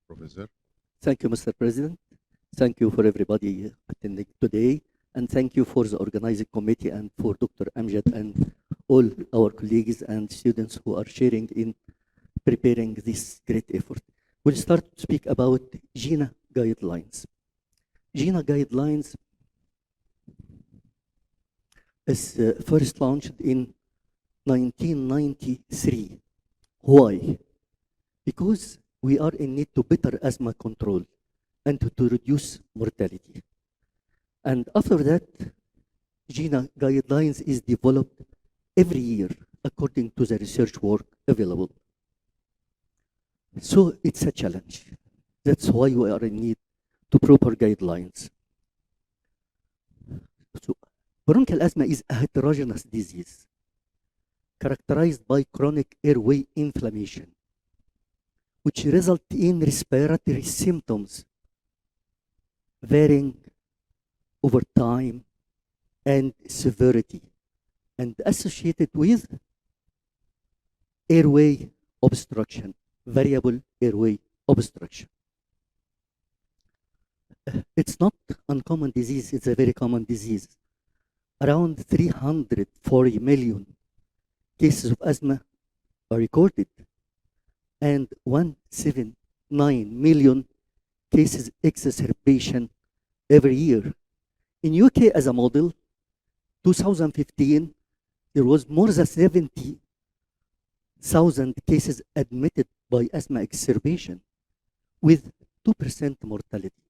Professor. Thank you, Mr. President. Thank you for everybody attending today. And thank you for the organizing committee and for Dr. Amjad and all our colleagues and students who are sharing in preparing this great effort. We'll start to speak about GINA guidelines. GINA guidelines is first launched in 1993. Why? Because we are in need to better asthma control and to reduce mortality. And after that, GINA guidelines is developed every year according to the research work available. So it's a challenge. That's why we are in need to proper guidelines. So bronchial asthma is a heterogeneous disease characterized by chronic airway inflammation, which result in respiratory symptoms varying over time and severity, and associated with airway obstruction, variable airway obstruction. It's not uncommon disease, it's a very common disease. Around 340 million cases of asthma are recorded, and 179 million cases exacerbation every year. In UK as a model, 2015, there was more than 70,000 cases admitted by asthma exacerbation with 2% mortality.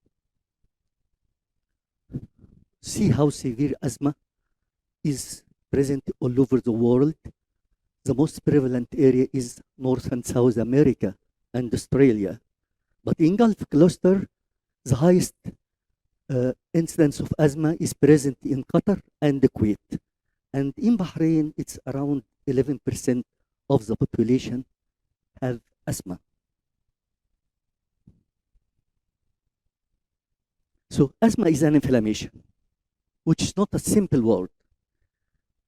See how severe asthma is present all over the world. The most prevalent area is North and South America and Australia. But in Gulf cluster, the highest incidence of asthma is present in Qatar and Kuwait. And in Bahrain, it's around 11% of the population have asthma. So asthma is an inflammation, which is not a simple word.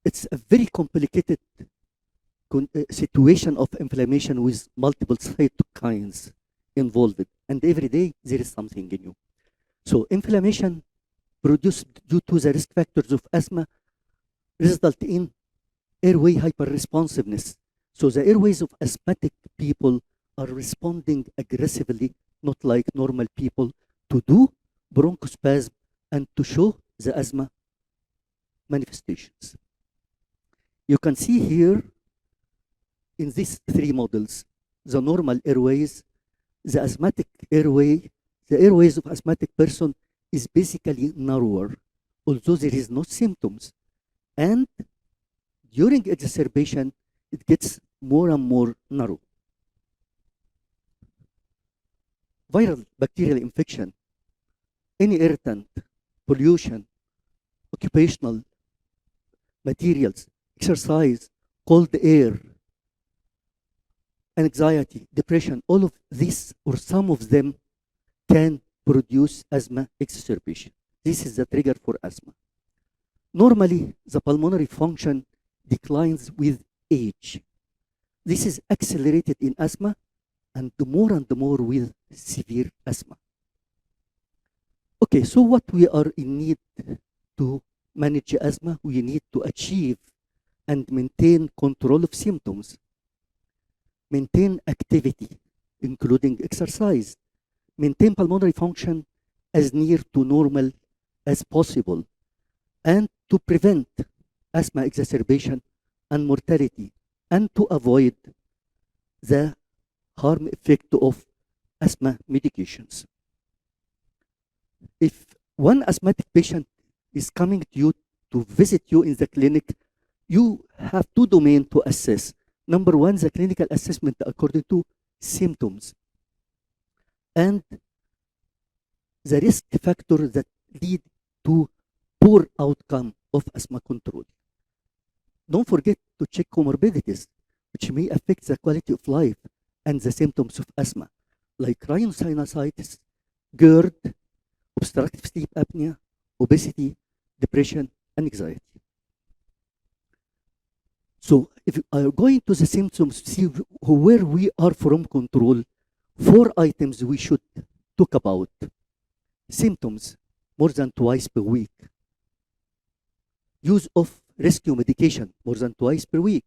It's a very complicated situation of inflammation with multiple cytokines involved. And every day there is something new. So inflammation produced due to the risk factors of asthma result in airway hyperresponsiveness. So the airways of asthmatic people are responding aggressively, not like normal people, to do bronchospasm and to show the asthma manifestations. You can see here in these three models, the normal airways, the asthmatic airway, the airways of asthmatic person is basically narrower, although there is no symptoms. And during exacerbation, it gets more and more narrow. Viral bacterial infection, any irritant, pollution, occupational materials, exercise, cold air, anxiety, depression, all of these or some of them can produce asthma exacerbation. This is the trigger for asthma. Normally, the pulmonary function declines with age. This is accelerated in asthma and more with severe asthma. Okay, so what we are in need to manage asthma, we need to achieve and maintain control of symptoms, maintain activity, including exercise, maintain pulmonary function as near to normal as possible, and to prevent asthma exacerbation and mortality, and to avoid the harm effect of asthma medications. If one asthmatic patient is coming to you to visit you in the clinic, you have two domains to assess. Number one, the clinical assessment according to symptoms and the risk factors that lead to poor outcome of asthma control. Don't forget to check comorbidities, which may affect the quality of life and the symptoms of asthma, like rhinosinusitis, GERD, obstructive sleep apnea, obesity, depression, and anxiety. So if you are going to the symptoms, see where we are from control, 4 items we should talk about. Symptoms, more than twice per week. Use of rescue medication, more than twice per week.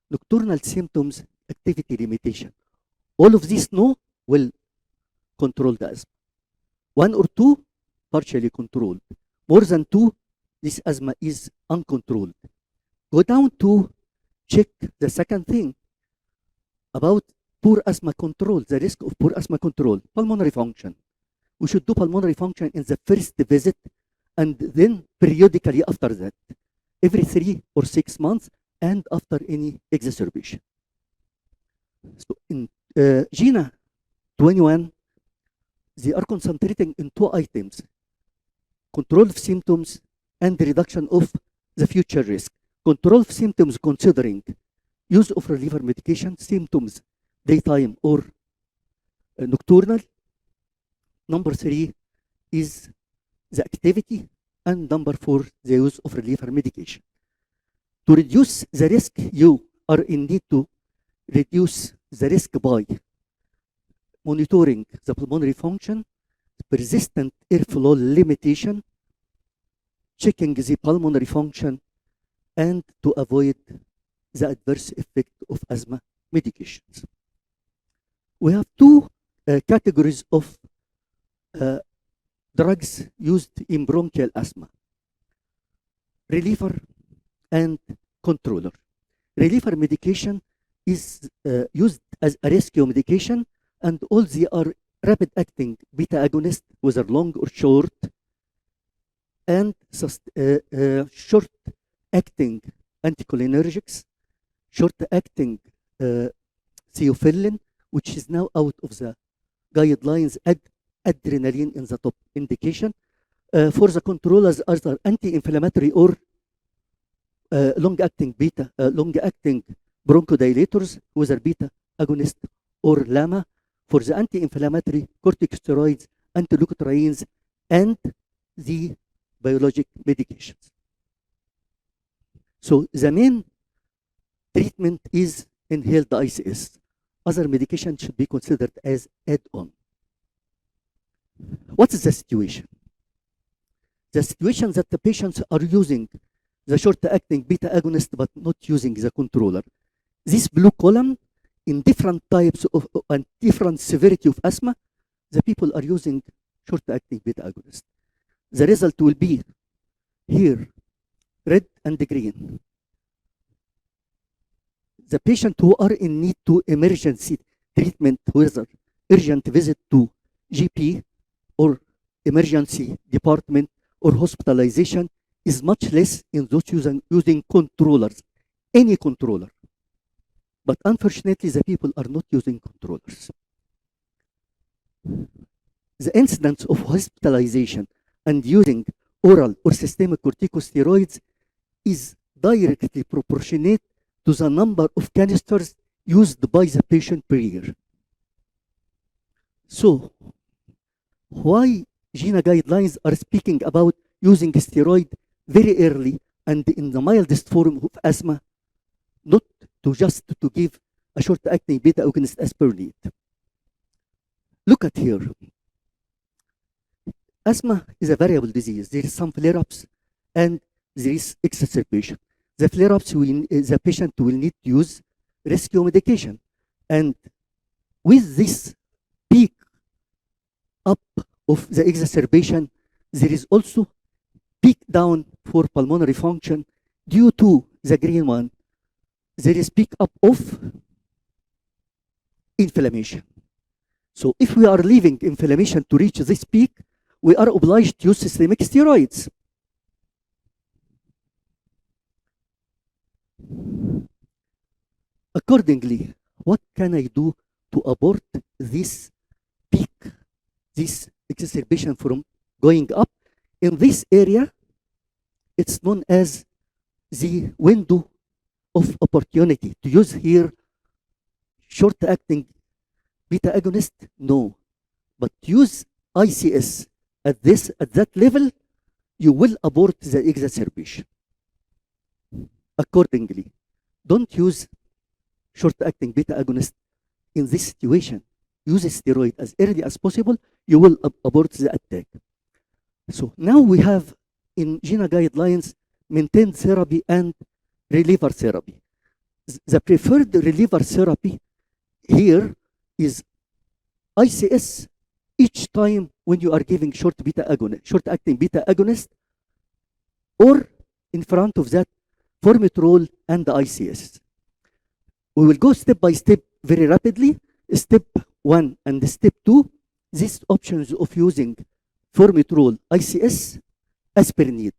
Nocturnal symptoms, activity limitation. All of these will control the asthma. 1 or 2, partially controlled. More than 2, this asthma is uncontrolled. Go down to check the second thing about poor asthma control, the risk of poor asthma control, pulmonary function. We should do pulmonary function in the first visit and then periodically after that, every 3 or 6 months and after any exacerbation. So in GINA 21, they are concentrating in 2 items, control of symptoms and reduction of the future risk. Control of symptoms considering use of reliever medication, symptoms daytime or nocturnal. Number 3 is the activity, and number 4, the use of reliever medication. To reduce the risk, you are in need to reduce the risk by monitoring the pulmonary function, persistent airflow limitation, checking the pulmonary function, and to avoid the adverse effect of asthma medications. We have 2 categories of drugs used in bronchial asthma: reliever and controller. Reliever medication is used as a rescue medication, and all they are rapid acting beta agonist, whether long or short, and short acting anticholinergics, short acting theophylline, which is now out of the guidelines, adrenaline in the top indication. For the controllers, are anti-inflammatory or long-acting bronchodilators, whether beta agonist or LAMA. For the anti-inflammatory, corticosteroids, antileukotrienes, and the biologic medications. So the main treatment is inhaled ICS. Other medication should be considered as add-on. What is the situation? The situation that the patients are using the short-acting beta agonist but not using the controller. This blue column, in different types of and different severity of asthma, the people are using short-acting beta agonist. The result will be here, red and green. The patient who are in need to emergency treatment, whether urgent visit to GP or emergency department or hospitalization, is much less in those using controllers, any controller. But unfortunately, the people are not using controllers. The incidence of hospitalization and using oral or systemic corticosteroids is directly proportionate to the number of canisters used by the patient per year. So, why GINA guidelines are speaking about using steroid very early and in the mildest form of asthma, not to just to give a short-acting beta agonist as per need. Look at here. Asthma is a variable disease. There is some flare-ups and there is exacerbation. The flare-ups, the patient will need to use rescue medication. And with this peak up of the exacerbation, there is also peak down for pulmonary function due to the green one. There is peak up of inflammation. So if we are leaving inflammation to reach this peak, we are obliged to use systemic steroids. Accordingly, what can I do to abort this peak, this exacerbation from going up? In this area, it's known as the window of opportunity. To use here short-acting beta agonist, no. But use ICS at that level, you will abort the exacerbation. Accordingly, don't use short-acting beta agonist in this situation. use a steroid as early as possible, you will abort the attack. So now we have in GINA guidelines maintained therapy and reliever therapy. The preferred reliever therapy here is ICS each time when you are giving short-acting beta agonist, or in front of that, formoterol and the ICS. We will go step by step very rapidly. Step 1 and step 2, these options of using formoterol ICS as per need,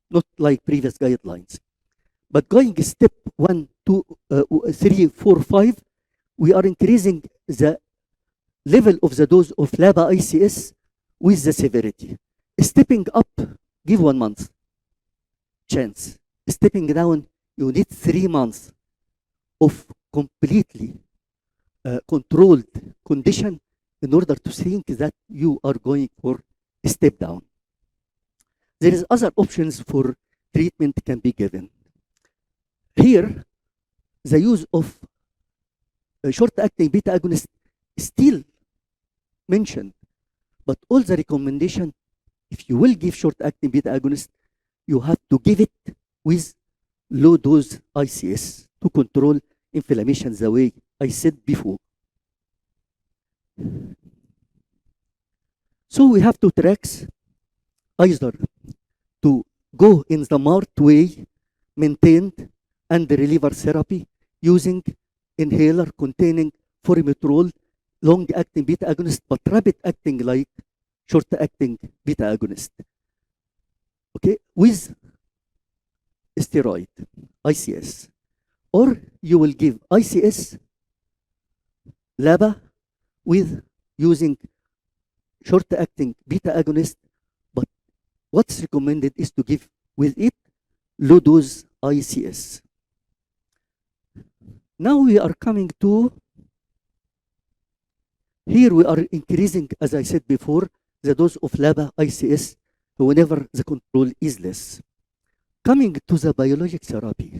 not like previous guidelines. But going step 1, 2, 3, 4, 5, we are increasing the level of the dose of LABA ICS with the severity. Stepping up, give 1 month chance. Stepping down, you need 3 months of completely controlled condition in order to think that you are going for a step down. There is other options for treatment can be given. Here, the use of short-acting beta agonist is still mentioned, but all the recommendation, if you will give short-acting beta agonist, you have to give it with low-dose ICS to control inflammation the way I said before. So we have two tracks, either to go in the MART way, maintained and reliever therapy using inhaler containing formoterol, long-acting beta agonist, but rapid-acting like short-acting beta agonist. Okay, with steroid, ICS. Or you will give ICS, LABA, with using short-acting beta agonist, but what's recommended is to give with it low-dose ICS. Now we are coming to, here we are increasing, as I said before, the dose of LABA ICS whenever the control is less. Coming to the biologic therapy.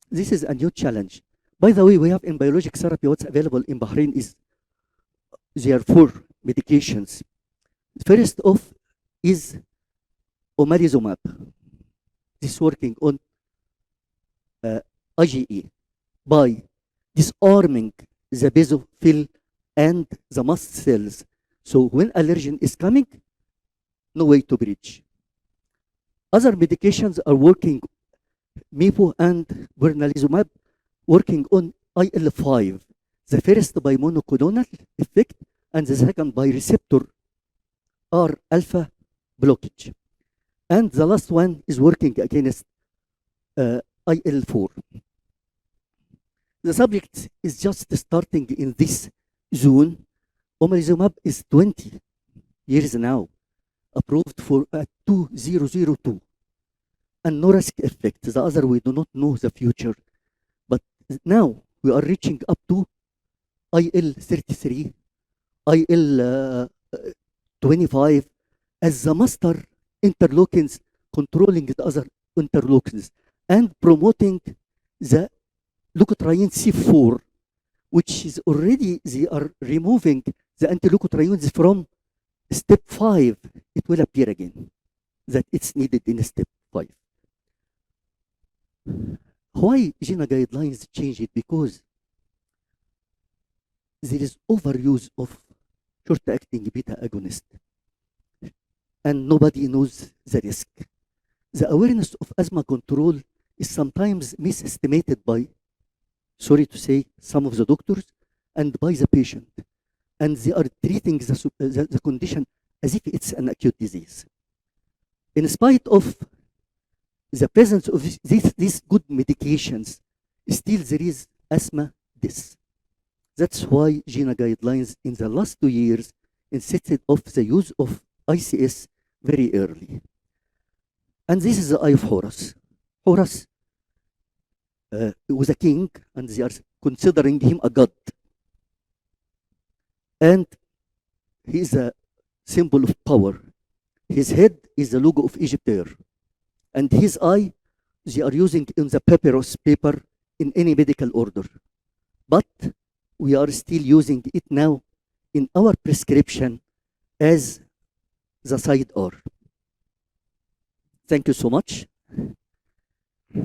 This is a new challenge. By the way, we have in biologic therapy, what's available in Bahrain is, there are 4 medications. First off is omalizumab. This is working on IgE by disarming the basophil and the mast cells. So when allergen is coming, no way to bridge. Other medications are working, MIPO and bernalizumab, working on IL-5. The first by monoclonal effect, and the second by receptor R alpha blockage. And the last one is working against IL-4. The subject is just starting in this zone. Omalizumab is 20 years now, approved for 2002, and no risk effect. The other, we do not know the future. But now we are reaching up to IL-33, IL-25 as the master interleukins, controlling the other interleukins and promoting the leukotriene C4, which is already, they are removing the anti-leukotrienes from step 5. It will appear again that it's needed in step 5. Why GINA guidelines change it? Because there is overuse of short-acting beta agonist, and nobody knows the risk. The awareness of asthma control is sometimes misestimated by, sorry to say, some of the doctors and by the patient. And they are treating the condition as if it's an acute disease. In spite of the presence of these good medications, still there is asthma death. That's why GINA guidelines in the last 2 years insisted of the use of ICS very early. And this is the eye of Horus. Horus was a king, and they are considering him a god. And he is a symbol of power. His head is the logo of Egyptair. And his eye, they are using in the papyrus paper in any medical order. But we are still using it now in our prescription as the side R. Thank you so much.